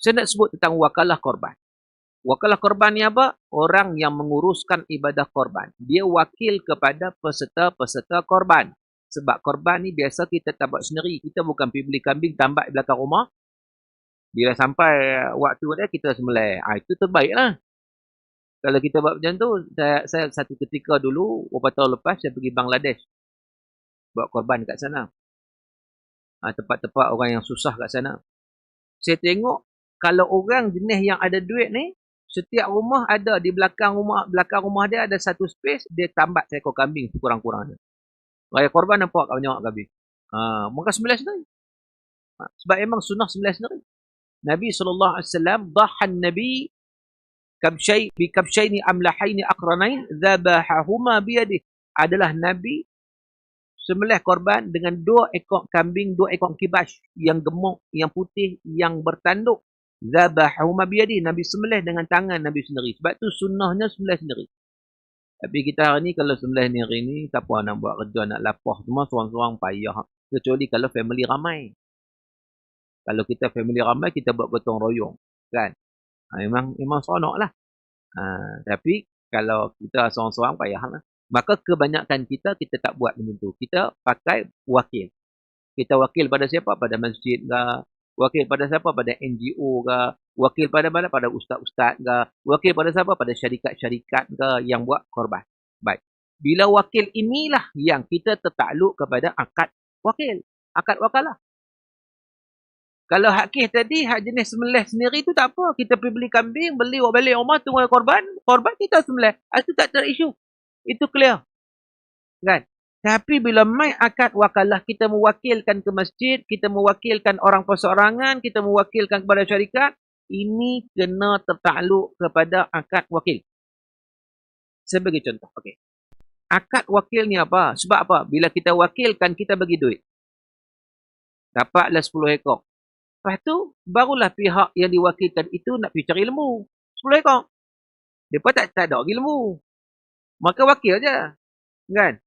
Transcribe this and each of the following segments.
Saya nak sebut tentang wakalah korban. Wakalah korban ni apa? Orang yang menguruskan ibadah korban. Dia wakil kepada peserta-peserta korban. Sebab korban ni biasa kita tak buat sendiri. Kita bukan pergi beli kambing tambak di belakang rumah. Bila sampai waktu dia, kita sembelih. Itu terbaiklah. Kalau kita buat macam tu, saya satu ketika dulu, beberapa tahun lepas, saya pergi Bangladesh. Buat korban kat sana. Tempat-tempat orang yang susah kat sana. Saya tengok, kalau orang jenis yang ada duit ni, setiap rumah ada di belakang rumah dia ada satu space, dia tambat seekor kambing sekurang-kurangnya. Raya korban nampak kat banyak kambing. Maka sembelih sendiri. Sebab memang sunnah sembelih sendiri. Nabi SAW, dahan Nabi bikabsyaini amlahaini aqranain, zabahahuma biyadih. Adalah Nabi sembelih korban dengan 2 ekor kambing, 2 ekor kibas yang gemuk, yang putih, yang bertanduk. Zabahahuma biyadih. Nabi sembelih dengan tangan Nabi sendiri. Sebab tu sunnahnya sembelih sendiri. Tapi kita hari ni kalau sembelih ni hari ni, siapa nak buat kerja, nak lapah semua, seorang-seorang payah. Kecuali kalau family ramai. Kalau kita family ramai, kita buat gotong royong. Kan? Memang seronok lah. Tapi kalau kita seorang-seorang payah lah. Maka kebanyakan kita tak buat macam tu. Kita pakai wakil. Kita wakil pada siapa? Pada masjid ke? Wakil pada siapa? Pada NGO ke? Wakil pada mana? Pada ustaz-ustaz ke? Wakil pada siapa? Pada syarikat-syarikat ke yang buat korban. Baik. Bila wakil inilah yang kita tertakluk kepada akad wakil. Akad wakalah. Kalau hak kes tadi, hak jenis sembelih sendiri tu tak apa. Kita pergi beli kambing, beli balik rumah, tunggu korban kita sembelih. Itu tak ada isu. Itu clear. Kan? Tapi bila main akad wakalah, kita mewakilkan ke masjid, kita mewakilkan orang perseorangan, kita mewakilkan kepada syarikat, ini kena tertakluk kepada akad wakil. Sebagai contoh. Okay. Akad wakil ni apa? Sebab apa? Bila kita wakilkan, kita bagi duit. Dapatlah 10 ekor. Lepas tu, barulah pihak yang diwakilkan itu nak pergi cari lembu. 10 ekor. Mereka tak ada lagi lembu. Maka wakil je. Kan?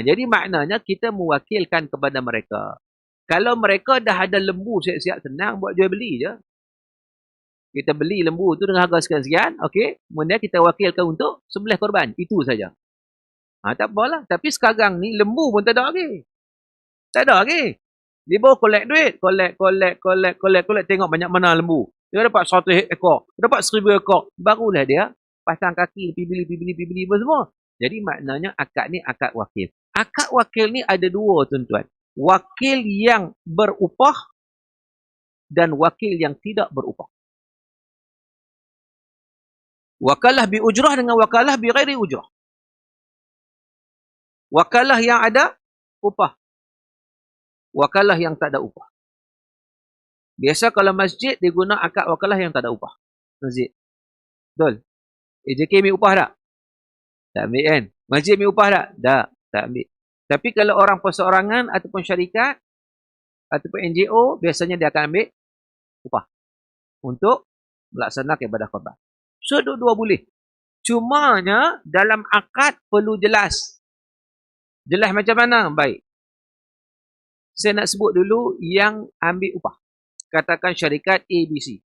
Jadi maknanya kita mewakilkan kepada mereka. Kalau mereka dah ada lembu siap-siap senang, buat jual beli je. Kita beli lembu tu dengan harga sekian-sekian. Okey. Kemudian kita wakilkan untuk sembelih korban. Itu saja. Tak apalah. Tapi sekarang ni lembu pun tak ada lagi. Tak ada lagi. Dia baru collect duit. Collect. Tengok banyak mana lembu. Dia dapat 100 ekor. Dapat 1000 ekor. Barulah dia pasang kaki, pergi beli apa semua. Jadi maknanya akad ni akad wakil. Akad wakil ni ada 2 tuan-tuan. Wakil yang berupah dan wakil yang tidak berupah. Wakalah bi ujrah dengan wakalah bi ghairi ujrah. Wakalah yang ada upah. Wakalah yang tak ada upah. Biasa kalau masjid, dia guna akad wakalah yang tak ada upah. Masjid. Betul? AJK ambil upah tak? Tak ambil kan? Masjid ambil upah tak? Tak ambil. Tapi kalau orang perseorangan ataupun syarikat, ataupun NGO, biasanya dia akan ambil upah. Untuk melaksanakan ibadah korban. So, dua-dua boleh. Cumanya, dalam akad perlu jelas. Jelas macam mana? Baik. Saya nak sebut dulu yang ambil upah. Katakan syarikat ABC.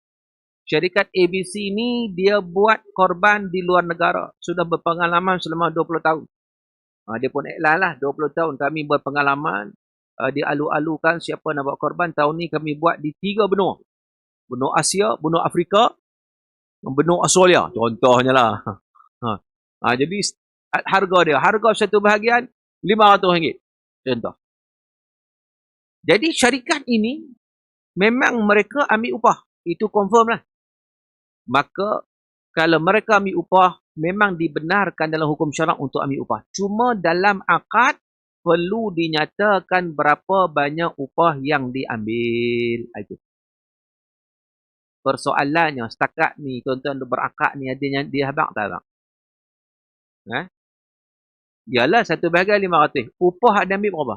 Syarikat ABC ni dia buat korban di luar negara. Sudah berpengalaman selama 20 tahun. Dia pun iklan lah. 20 tahun kami berpengalaman. Dia alu-alukan siapa nak buat korban. Tahun ni kami buat di 3 benua. Benua Asia, benua Afrika, benua Australia. Contohnya lah. Jadi harga dia. Harga satu bahagian RM500. Contoh. Jadi syarikat ini memang mereka ambil upah. Itu confirm lah. Maka kalau mereka ambil upah, memang dibenarkan dalam hukum syarak untuk ambil upah. Cuma dalam akad perlu dinyatakan berapa banyak upah yang diambil. Itu. Persoalannya setakat ni, tuan-tuan berakad ni dia habaq tak habaq? Yalah satu bahagian 500. Upah ada ambil berapa?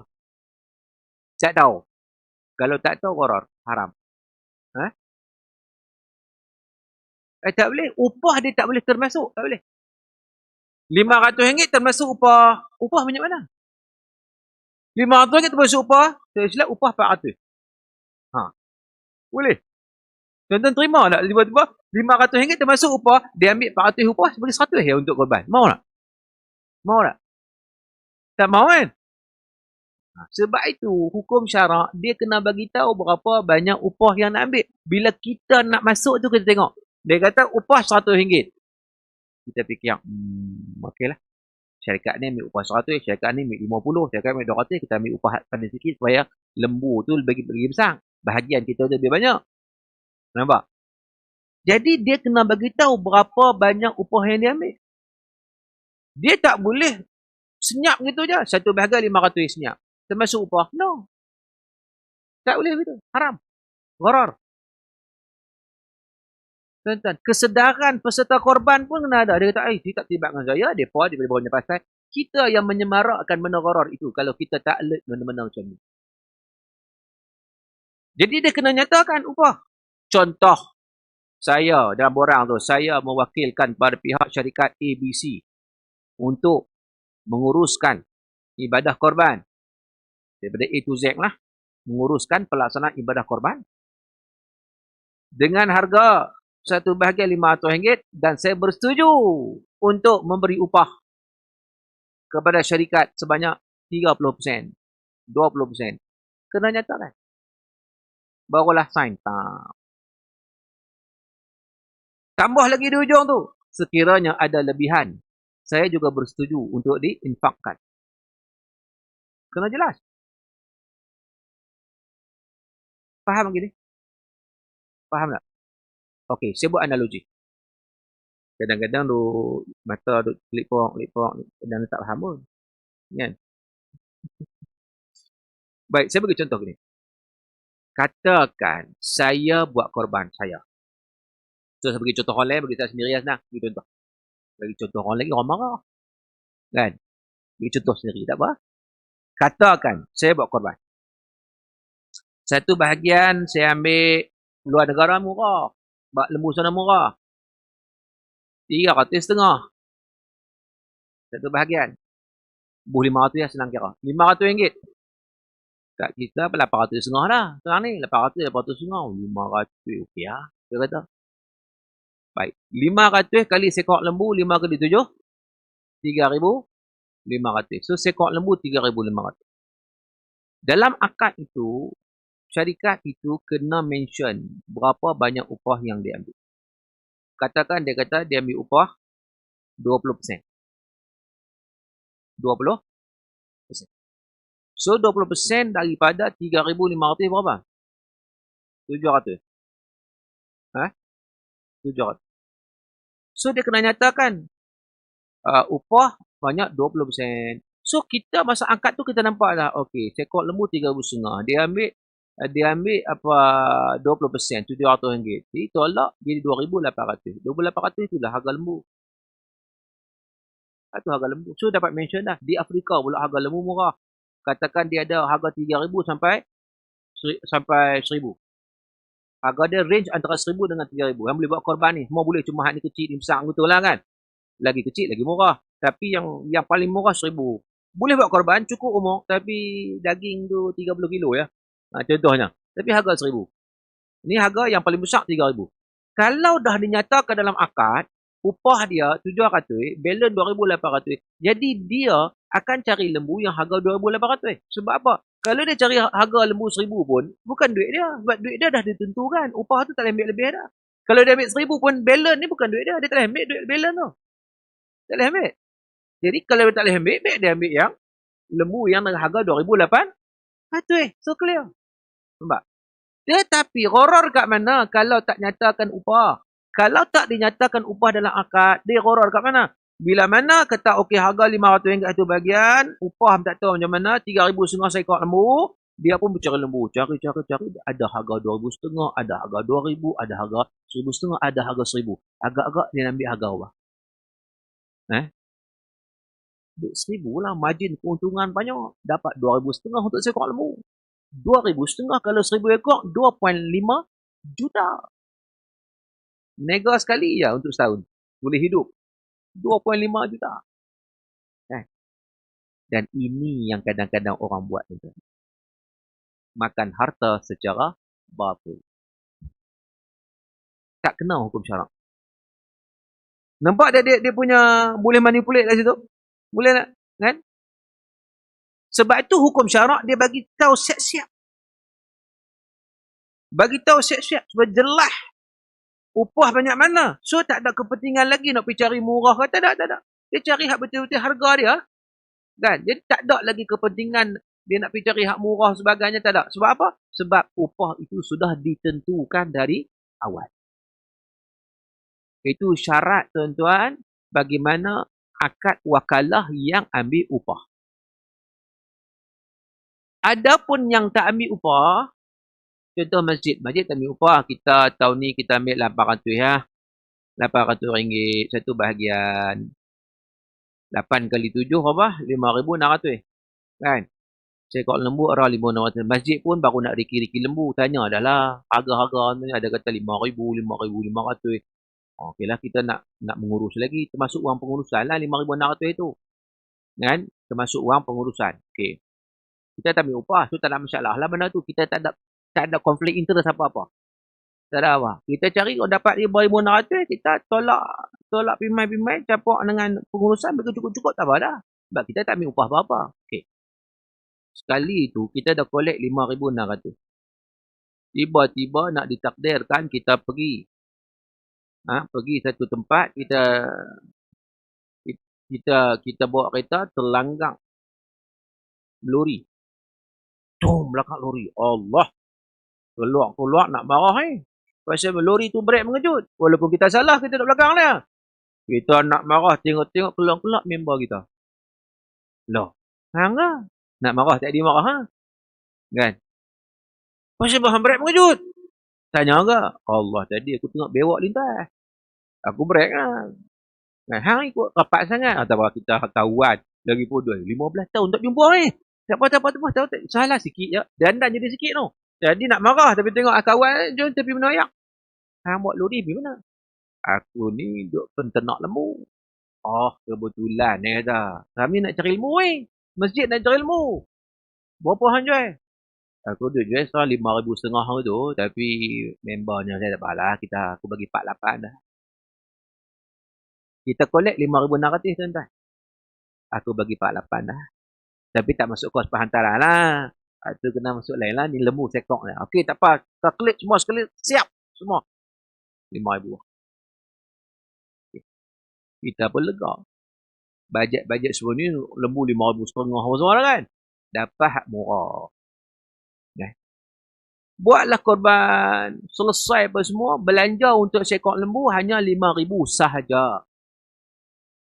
Tak tahu. Kalau tak tahu, gharar. Haram. Tak boleh. Upah dia tak boleh termasuk. Tak boleh. RM500 termasuk upah. Upah banyak mana? RM500 termasuk upah. Saya silap upah RM400. Boleh. Tuan-tuan terima tak? Tiba-tiba RM500 termasuk upah, dia ambil RM400 upah sebagai RM100 ya untuk korban. Mau tak? Mau tak? Tak mau kan? Sebab itu, hukum syarak, dia kena bagi tahu berapa banyak upah yang nak ambil. Bila kita nak masuk tu, kita tengok. Dia kata upah RM100. Kita fikir, okeylah. Syarikat ni ambil upah 100, syarikat ni ambil 50, syarikat ambil 200, kita ambil upah pandai sikit supaya lembu tu lebih besar. Bahagian kita tu lebih banyak. Nampak? Jadi dia kena bagi tahu berapa banyak upah yang dia ambil. Dia tak boleh senyap gitu je. 1/5 RM500 senyap. Termasuk upah. No. Tak boleh begitu. Haram. Gharar. Tuan-tuan, kesedaran peserta korban pun kena ada. Dia kata, dia tak terlibat dengan saya. Dia boleh banyak pasal. Kita yang menyemarakkan benda gharar itu kalau kita tak alert benda-benda macam ni. Jadi dia kena nyatakan upah. Contoh, saya dalam borang tu, saya mewakilkan pada pihak syarikat ABC untuk menguruskan ibadah korban. Daripada A to Z lah. Menguruskan pelaksanaan ibadah korban. Dengan harga RM1/500 dan saya bersetuju untuk memberi upah kepada syarikat sebanyak 30%, 20%. Kena nyatakan. Barulah sign. Tambah lagi di ujung tu. Sekiranya ada lebihan, saya juga bersetuju untuk diinfakkan. Kena jelas. Faham lagi ni? Faham tak? Okey, saya buat analogi. Kadang-kadang tu mata tu klik-pok, dan tak faham pun. Kan? Baik, saya bagi contoh gini. Katakan saya buat korban saya. So, saya bagi contoh orang lain, bagi saya sendiri lah. Bagi contoh. Bagi contoh orang lagi, orang marah. Kan? Bagi contoh sendiri, tak apa. Katakan saya buat korban. Satu bahagian saya ambil luar negara murah. Lembu sana murah. RM300.5. Satu bahagian. RM500 lah senang kira. RM500. Kat kita RM800.5 dah. Sekarang ni RM800.5. RM500. Okey lah. Dia kata. Baik. RM500 kali sekok lembu. 5 kali 7. RM3,500. So sekok lembu RM3,500. Dalam akad itu, syarikat itu kena mention berapa banyak upah yang dia ambil. Katakan dia kata dia ambil upah 20%. 20%. So 20% daripada RM3,500 berapa? RM700. 700. So dia kena nyatakan upah banyak 20%. So kita masa angkat tu kita nampak lah, okey, sekok lembu RM3,500. Dia ambil apa 20%, RM700. Jadi tolak jadi RM2,800. RM2,800 itulah harga lembu. Itu harga lembu. So dapat mention dah. Di Afrika pula harga lembu murah. Katakan dia ada harga RM3,000 sampai RM1,000. Harga dia range antara RM1,000 dengan RM3,000. Yang boleh buat korban ni. Semua boleh. Cuma hak ni kecil, ni besar. Betul lah kan? Lagi kecil, lagi murah. Tapi yang paling murah RM1,000. Boleh buat korban, cukup umur. Tapi daging tu 30 kilo ya. Contohnya. Tapi harga RM1,000. Ni harga yang paling besar RM3,000. Kalau dah dinyatakan dalam akad, upah dia RM700, balance RM2,800. Jadi dia akan cari lembu yang harga RM2,800. Sebab apa? Kalau dia cari harga lembu RM1,000 pun, bukan duit dia. Sebab duit dia dah ditentukan. Upah tu tak boleh ambil lebih dah. Kalau dia ambil RM1,000 pun, balance ni bukan duit dia. Dia tak boleh ambil duit balance tu. Tak boleh ambil. Jadi kalau dia tak boleh ambil, baik dia ambil yang lembu yang harga RM2,800. So clear. Nampak? Tetapi gharar kat mana kalau tak nyatakan upah? Kalau tak dinyatakan upah dalam akad, dia gharar kat mana? Bila mana kata okey harga RM500 itu bagian, upah tak tahu macam mana, RM3,500 seekor lembu, dia pun mencari lembu. Cari. Ada harga RM2,500, ada harga RM2,000, ada harga RM1,500, ada harga RM1,000. Agak-agak dia ambil harga apa? RM1,000 lah margin keuntungan banyak. Dapat RM2,500 untuk seekor lembu. RM2,500 kalau 1,000 ekor, 2.5 juta. Mega sekali ya untuk setahun. Boleh hidup. 2.5 juta. Dan ini yang kadang-kadang orang buat. Makan harta secara batil. Tak kena hukum syarak. Nampak dia punya boleh manipulate kat situ? Boleh tak? Kan? Sebab itu hukum syarak dia bagi tahu siap-siap. Bagi tahu siap-siap supaya jelas upah banyak mana. So tak ada kepentingan lagi nak pergi cari murah ke tak ada. Dia cari hak betul-betul harga dia. Kan? Jadi tak ada lagi kepentingan dia nak pergi cari hak murah sebagainya, tak ada. Sebab apa? Sebab upah itu sudah ditentukan dari awal. Itu syarat tuan-tuan bagaimana akad wakalah yang ambil upah. Adapun yang tak ambil upah, contoh masjid tak ambil upah, kita tahun ni kita ambil 800 ya. RM800 satu bahagian 8 kali 7 apa? 5,600. Kan? Seekor lembu arah 5,600. Masjid pun baru nak riki-riki lembu. Tanya dah lah. Harga-harga ni ada kata 5,000, 5,500. Okeylah kita nak mengurus lagi. Termasuk wang pengurusan lah 5,600 itu. Kan? Termasuk wang pengurusan. Okey. Kita tak ambil upah. So tak ada masalah lah benda tu. Kita tak ada konflik interest apa-apa. Tak ada apa. Kita cari kalau dapat 5,600, kita tolak pimai-pimai, campur dengan pengurusan, bagi cukup-cukup tak apa dah. Sebab kita tak ambil upah apa-apa. Okey. Sekali itu, kita dah collect 5,600. Tiba-tiba nak ditakdirkan kita pergi. Pergi satu tempat, kita bawa kereta, terlanggang lori. Tum, belakang lori. Allah. Keluar nak marah Pasal lori tu brek mengejut. Walaupun kita salah, kita duduk belakang dia. Kita nak marah, tengok-tengok keluar member kita. Loh, hangga. Nak marah, tak dimarah Kan? Pasal bahan brek mengejut. Tanya agak. Allah, tadi aku tengok bewak lintas. Aku brek kan. Hang ikut rapat sangat. Atau kita kawan. Lagi pun 15 tahun tak jumpa Tak apa. Salah sikit je. Dandan jadi sikit tu. Jadi nak marah tapi tengok kawan jom tepi menayak. Hang buat lori pergi mana? Aku ni duk penternak lembu. Kebetulan kata. Kami nak cari ilmu Masjid nak cari ilmu. Berapa hang jual? Aku duk jual 5,500 tu. Tapi membernya saya tak pahala. Aku bagi 48 dah. Kita collect 5,600 tuan-tuan. Aku bagi 48 dah. Tapi tak masuk kos perhantaran lah. Itu kena masuk lain lah. Ni lembu sekok ni. Okey, tak apa. Kita klik semua sekali. Siap. Semua. 5,000. Okay. Kita pun lega. Bajet semua ni lembu 5,500 apa semua lah kan. Dapat hak murah. Okay. Buatlah korban. Selesai apa semua. Belanja untuk sekok lembu hanya 5,000 sahaja.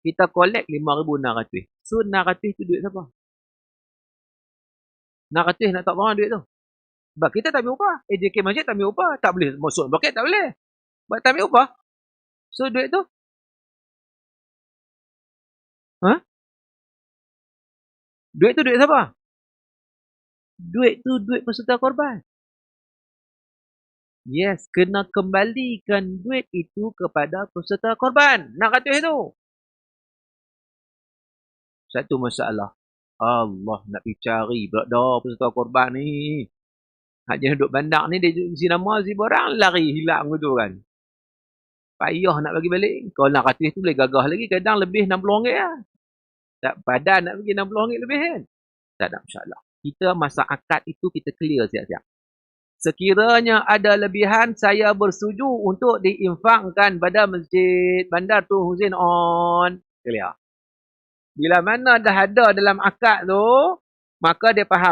Kita collect 5,600. So 600 tu duit siapa? 600 nak tak orang duit tu. Sebab kita tak ambil upah. AJK Masjid tak ambil upah. Tak boleh masuk bucket, tak boleh. Sebab tak ambil upah. So duit tu. Duit tu duit siapa? Duit tu duit peserta korban. Yes, kena kembalikan duit itu kepada peserta korban. 600 tu. Satu masalah. Allah nak pergi cari pula peserta korban ni. Hak je duduk bandar ni, dia isi nama, isi barang, lari, hilang gitu kan. Payah nak bagi balik. Kalau 600 tu boleh gagah lagi, kadang lebih RM60 lah. Tak padan nak bagi RM60 lebih kan. Tak ada masalah. Kita masa akad itu kita clear siap-siap. Sekiranya ada lebihan, saya bersetuju untuk diinfakkan pada Masjid Bandar Tun Hussein on. Clear. Bila mana dah ada dalam akad tu, maka dia faham.